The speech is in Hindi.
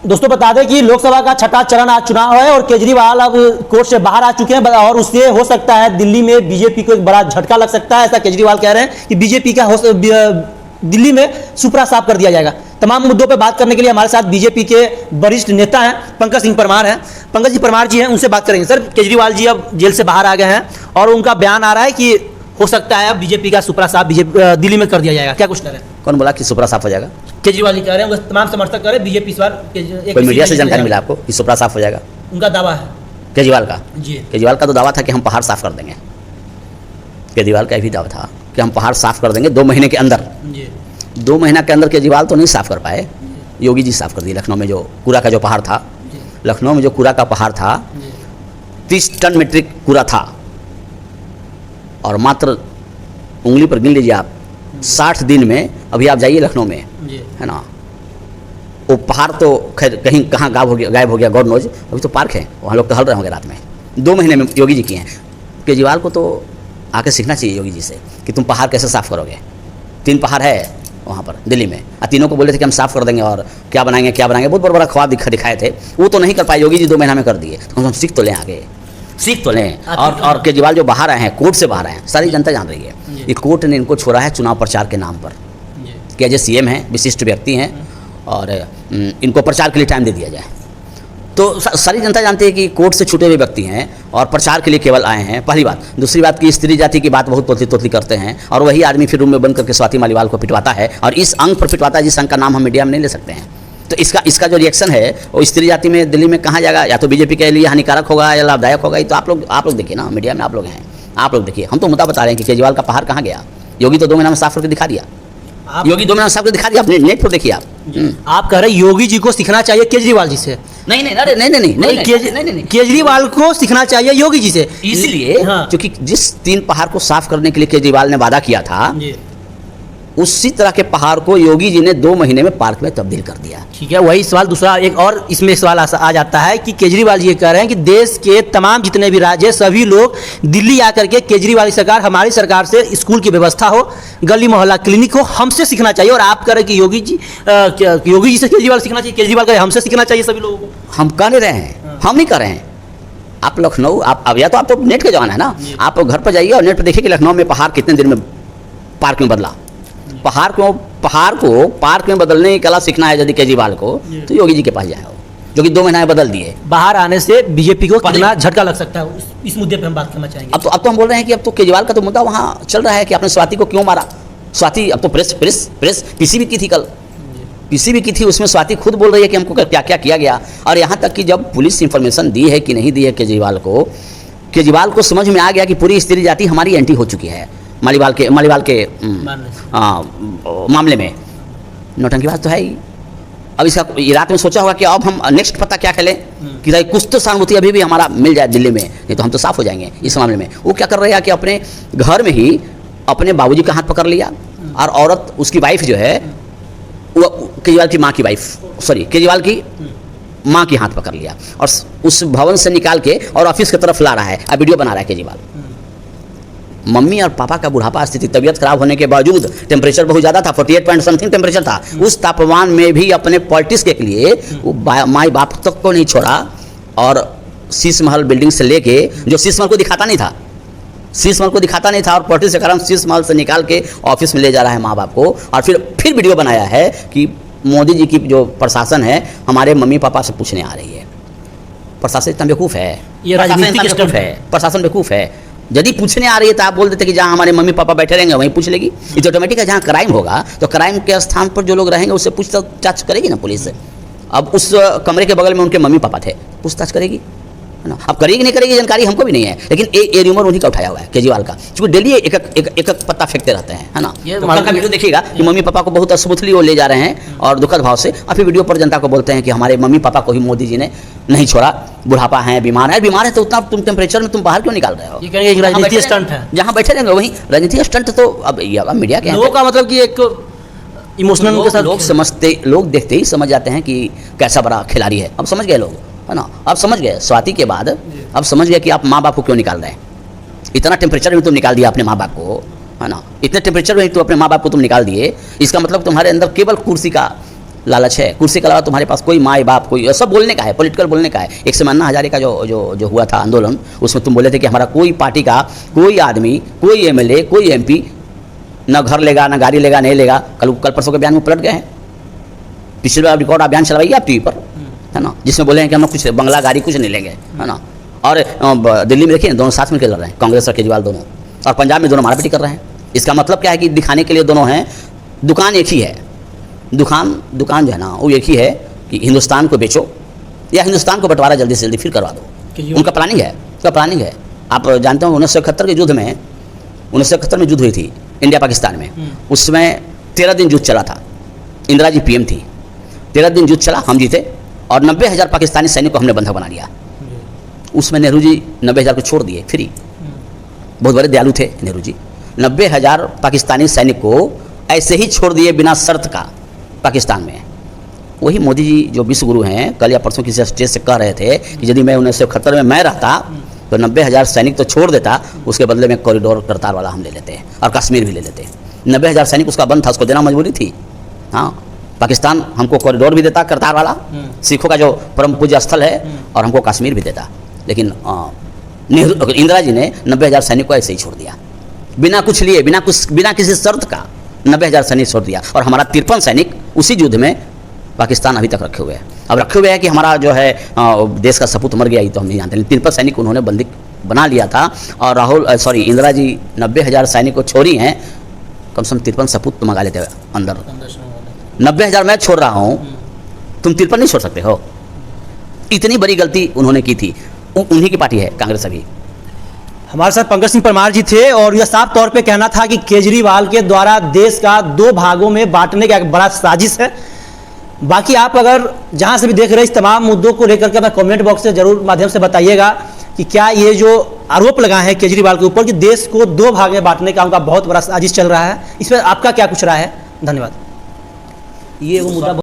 दोस्तों बता दें कि लोकसभा का छठा चरण आज चुनाव है और केजरीवाल अब कोर्ट से बाहर आ चुके हैं और उससे हो सकता है दिल्ली में बीजेपी को एक बड़ा झटका लग सकता है। ऐसा केजरीवाल कह रहे हैं कि बीजेपी का दिल्ली में सुपड़ा साफ कर दिया जाएगा। तमाम मुद्दों पर बात करने के लिए हमारे साथ बीजेपी के वरिष्ठ नेता हैं पंकज सिंह परमार हैं। पंकज जी परमार जी हैं, उनसे बात करेंगे। सर, केजरीवाल जी अब जेल से बाहर आ गए हैं और उनका बयान आ रहा है कि हो सकता है अब बीजेपी का सुपड़ा साफ दिल्ली में कर दिया जाएगा। क्या कुछ कह रहे हैं? कौन बोला कि सुपड़ा साफ हो जाएगा? केजरीवाल जी कह रहे हैं, तमाम समर्थक कह रहे हैं बीजेपी इस बार। कोई मीडिया से जानकारी मिला आपको कि सुपड़ा साफ हो जाएगा? उनका दावा है केजरीवाल का। जी, केजरीवाल का तो दावा था कि हम पहाड़ साफ कर देंगे। केजरीवाल का भी दावा था कि हम पहाड़ साफ कर देंगे 2 महीने के अंदर। जी, 2 महीना के अंदर केजरीवाल तो नहीं साफ कर पाए, योगी जी साफ कर दिए। लखनऊ में जो कूड़ा का जो पहाड़ था, लखनऊ में जो कूड़ा का पहाड़ था 30 टन मीट्रिक कूड़ा था और मात्र उंगली पर गिन लीजिए आप 60 दिन में। अभी आप जाइए लखनऊ में, है ना, वो पहाड़ तो खैर कहीं कहाँ गायब हो गया गॉड नोज। अभी तो पार्क है, वहाँ लोग टहल रहे होंगे रात में। 2 महीने में योगी जी किए हैं। केजरीवाल को तो आके सीखना चाहिए योगी जी से कि तुम पहाड़ कैसे साफ़ करोगे। 3 पहाड़ है वहाँ पर दिल्ली में, और तीनों को बोले थे कि हम साफ़ कर देंगे और क्या बनाएंगे बहुत बड़ा ख्वाब दिखाए थे। वो तो नहीं कर पाए, योगी जी 2 महीना में कर दिए। तो हम सीख तो लें, आगे सीख तो लें। और केजरीवाल जो बाहर आए हैं, कोर्ट से बाहर आए हैं, सारी जनता जान रही है। ये कोर्ट ने इनको छोड़ा है चुनाव प्रचार के नाम पर कि एज सीएम हैं, विशिष्ट व्यक्ति हैं और इनको प्रचार के लिए टाइम दे दिया जाए। तो सारी जनता जानती है कि कोर्ट से छूटे हुए व्यक्ति हैं और प्रचार के लिए केवल आए हैं। पहली बात। दूसरी बात कि स्त्री जाति की बात बहुत तोतली करते हैं और वही आदमी फिर रूम में बंद करके स्वाति मालीवाल को पिटवाता है और इस अंग पर पिटवाता है जिस अंग का नाम हम मीडिया में नहीं ले सकते हैं। तो इसका जो रिएक्शन है वो स्त्री जाति में दिल्ली में कहाँ जाएगा? या तो बीजेपी के लिए हानिकारक होगा या लाभदायक होगा। ये तो आप लोग देखिए ना, मीडिया में आप लोग हैं, आप लोग देखिए। हम तो मुद्दा बता रहे हैं कि केजरीवाल का पहाड़ कहाँ गया। योगी तो 2 महीना में साफ करके दिखा दिया। योगी 2 महीना में साफ करके दिखा दिया, अपने नेट पर देखिए आप। आप कह रहे हैं योगी जी को सीखना चाहिए केजरीवाल जी से? नहीं, केजरीवाल को सीखना चाहिए योगी जी से। इसलिए क्योंकि जिस 3 पहाड़ को साफ करने के लिए केजरीवाल ने वादा किया था, उसी तरह के पहाड़ को योगी जी ने 2 महीने में पार्क में तब्दील कर दिया। ठीक है, वही सवाल दूसरा एक और इसमें सवाल आ जाता है कि केजरीवाल जी ये कह रहे हैं कि देश के तमाम जितने भी राज्य सभी लोग दिल्ली आकर के केजरीवाल की सरकार, हमारी सरकार से स्कूल की व्यवस्था हो, गली मोहल्ला क्लिनिक हो, हमसे सीखना चाहिए। और आप कह रहे हैं कि योगी जी से केजरीवाल सीखना चाहिए, केजरीवाल कह रहे हैं हमसे सीखना चाहिए सभी लोगों को। हम कह नहीं रहे हैं, हम नहीं कर रहे हैं। आप लखनऊ, आप या तो आप तो नेट का जमाना है ना, आप घर पर जाइए और नेट पर देखिए कि लखनऊ में पहाड़ कितने दिन में पार्क में बदला। पहाड़ को पार्क में बदलने की कला सीखना है यदि केजरीवाल को, तो योगी जी के पास जाए, जो कि 2 महीना में बदल दिए। बाहर आने से बीजेपी को कितना झटका लग सकता है, इस मुद्दे पे हम बात करना चाहेंगे। अब तो हम बोल रहे हैं कि अब तो केजरीवाल का तो मुद्दा वहाँ चल रहा है कि आपने स्वाति को क्यों मारा। स्वाति अब तो प्रेस पीसीबी की थी, कल पीसीबी की थी, उसमें स्वाति खुद बोल रही है कि हमको क्या क्या किया गया। और यहाँ तक कि जब पुलिस इंफॉर्मेशन दी है कि नहीं दी है केजरीवाल को समझ में आ गया कि पूरी स्त्री जाति हमारी एंटी हो चुकी है मालीवाल के मामले में। नौटंकीबाज तो है ही। अब इसका रात में सोचा होगा कि अब हम नेक्स्ट पता क्या खेलें कि कुछ तो सहानुभूति अभी भी हमारा मिल जाए दिल्ली में, नहीं तो हम तो साफ हो जाएंगे इस मामले में। वो क्या कर रहे हैं कि अपने घर में ही अपने बाबूजी का हाथ पकड़ लिया और औरत, उसकी वाइफ जो है वो केजरीवाल की माँ की केजरीवाल की माँ की हाथ पकड़ लिया और उस भवन से निकाल के और ऑफिस की तरफ ला रहा है। अब वीडियो बना रहा है केजरीवाल। मम्मी और पापा का बुढ़ापा स्थिति, तबीयत खराब होने के बावजूद, टेम्परेचर बहुत ज़्यादा था, 48 पॉइंट समथिंग टेम्परेचर था। उस तापमान में भी अपने पॉलिटिक्स के लिए वो माई बाप तक को नहीं छोड़ा और शीश महल बिल्डिंग से लेके, जो शीश महल को दिखाता नहीं था और पॉलिटिक्स के कारण शीश महल से निकाल के ऑफिस में ले जा रहा है माँ बाप को। और फिर वीडियो बनाया है कि मोदी जी की जो प्रशासन है हमारे मम्मी पापा से पूछने आ रही है। प्रशासन इतना बेवकूफ़ है, प्रशासन बेवकूफ़ है। यदि पूछने आ रही है तो आप बोल देते कि जहाँ हमारे मम्मी पापा बैठे रहेंगे वहीं पूछ लेगी। ये तो ऑटोमेटिक है। जहाँ क्राइम होगा तो क्राइम के स्थान पर जो लोग रहेंगे उससे पूछताछ करेगी ना पुलिस। अब उस कमरे के बगल में उनके मम्मी पापा थे, पूछताछ करेगी, है ना। अब करेगी नहीं करेगी जानकारी हमको भी नहीं है, लेकिन ये रूमर उन्हीं का उठाया हुआ है केजरीवाल का, क्योंकि डेली एक पत्ता फेंकते रहते हैं, है ना। तो कल का वीडियो देखिएगा कि मम्मी पापा को बहुत स्मूथली वो ले जा रहे हैं और दुखद भाव से। और फिर वीडियो पर जनता को बोलते हैं कि हमारे मम्मी पापा को ही मोदी जी ने नहीं छोड़ा, बुढ़ापा है, बीमार है तो उतना तुम टेम्परेचर में तुम बाहर क्यों निकाल रहे हो? ये कहेंगे एक राजनीतिक स्टंट है, जहाँ बैठे रहेंगे वहीं राजनीतिक स्टंट। तो अब मीडिया क्या लोगों का मतलब कि एक इमोशनल के साथ लोग देखते ही समझ जाते हैं कि कैसा बड़ा खिलाड़ी है। अब समझ गए लोग, है ना। अब समझ गए स्वाति के बाद, अब समझ गए कि आप माँ बाप को क्यों निकाल रहे हैं। इतना टेम्परेचर में तुम निकाल दिया अपने माँ बाप को, है ना। इतने टेम्परेचर में तो अपने माँ बाप को तुम निकाल दिए। इसका मतलब तुम्हारे अंदर केवल कुर्सी का लालच है। कुर्सी के अलावा तुम्हारे पास कोई माँ बाप कोई सब बोलने का है, पॉलिटिकल बोलने का है। एक समय अन्ना हजारे का जो हुआ था आंदोलन, उसमें तुम बोले थे कि हमारा कोई पार्टी का कोई आदमी, कोई एमएलए, कोई एमपी न घर लेगा, न गाड़ी लेगा, नहीं लेगा। कल परसों के बयान में पलट गए हैं। पिछले बार रिकॉर्ड अभियान चलवाइए आप टीवी पर, है ना, जिसमें बोले हैं कि हम कुछ बंगला गाड़ी कुछ नहीं लेंगे, है ना। और दिल्ली में देखिए दोनों साथ में लड़ रहे हैं, कांग्रेस और केजरीवाल दोनों, और पंजाब में दोनों मारापीटी कर रहे हैं। इसका मतलब क्या है कि दिखाने के लिए दोनों हैं, दुकान एक ही है, दुकान जो है ना वो एक ही है कि हिंदुस्तान को बेचो या हिंदुस्तान को बंटवारा जल्दी से जल्दी फिर करवा दो। उनका प्लानिंग है। आप जानते हो 1971 के युद्ध में, 1971 में युद्ध हुई थी इंडिया पाकिस्तान में, उसमें 13 दिन युद्ध चला था। इंदिरा जी पीएम थी, 13 दिन युद्ध चला, हम जीते और 90,000 पाकिस्तानी सैनिक को हमने बंधक बना लिया। उसमें नेहरू जी 90,000 को छोड़ दिए फ्री, बहुत बड़े दयालु थे नेहरू जी। 90,000 पाकिस्तानी सैनिक को ऐसे ही छोड़ दिए बिना शर्त का पाकिस्तान में। वही मोदी जी जो विश्व गुरु हैं, कल या परसों किसी स्टेज से कह रहे थे कि यदि मैं 1971 में मैं रहता तो 90,000 सैनिक तो छोड़ देता, उसके बदले में कॉरिडोर करतार वाला हम ले लेते और कश्मीर भी ले लेते। 90,000 सैनिक उसका बंद था, उसको देना मजबूरी थी। हाँ, पाकिस्तान हमको कॉरिडोर भी देता करतार वाला, सिखों का जो परम पूज्य स्थल है, और हमको कश्मीर भी देता। लेकिन इंदिरा जी ने 90,000 सैनिक को ऐसे ही छोड़ दिया, बिना कुछ लिए, बिना किसी शर्त का 90,000 सैनिक छोड़ दिया। और हमारा 53 सैनिक उसी युद्ध में पाकिस्तान अभी तक रखे हुए हैं। अब रखे हुए हैं कि हमारा जो है देश का सपूत मर गया, ये तो हम नहीं जानते। लेकिन 53 सैनिक उन्होंने बंदी बना लिया था। और इंदिरा जी 90,000 सैनिक को छोड़ी हैं, कम से कम 53 सपूत तो मंगा लेते हैं अंदर। 90,000 मैं छोड़ रहा हूँ, तुम 53 नहीं छोड़ सकते हो। इतनी बड़ी गलती उन्होंने की थी। उन्हीं की पार्टी है कांग्रेस। अभी हमारे साथ पंकज सिंह परमार जी थे और यह साफ तौर पे कहना था कि केजरीवाल के द्वारा देश का 2 भागों में बांटने का एक बड़ा साजिश है। बाकी आप अगर जहां से भी देख रहे हैं, इस तमाम मुद्दों को लेकर के अपना कमेंट बॉक्स से जरूर माध्यम से बताइएगा कि क्या ये जो आरोप लगाए हैं केजरीवाल के ऊपर कि देश को 2 भाग में बांटने का उनका बहुत बड़ा साजिश चल रहा है, इस पर आपका क्या कुछ राय है? धन्यवाद। ये वो मुद्दा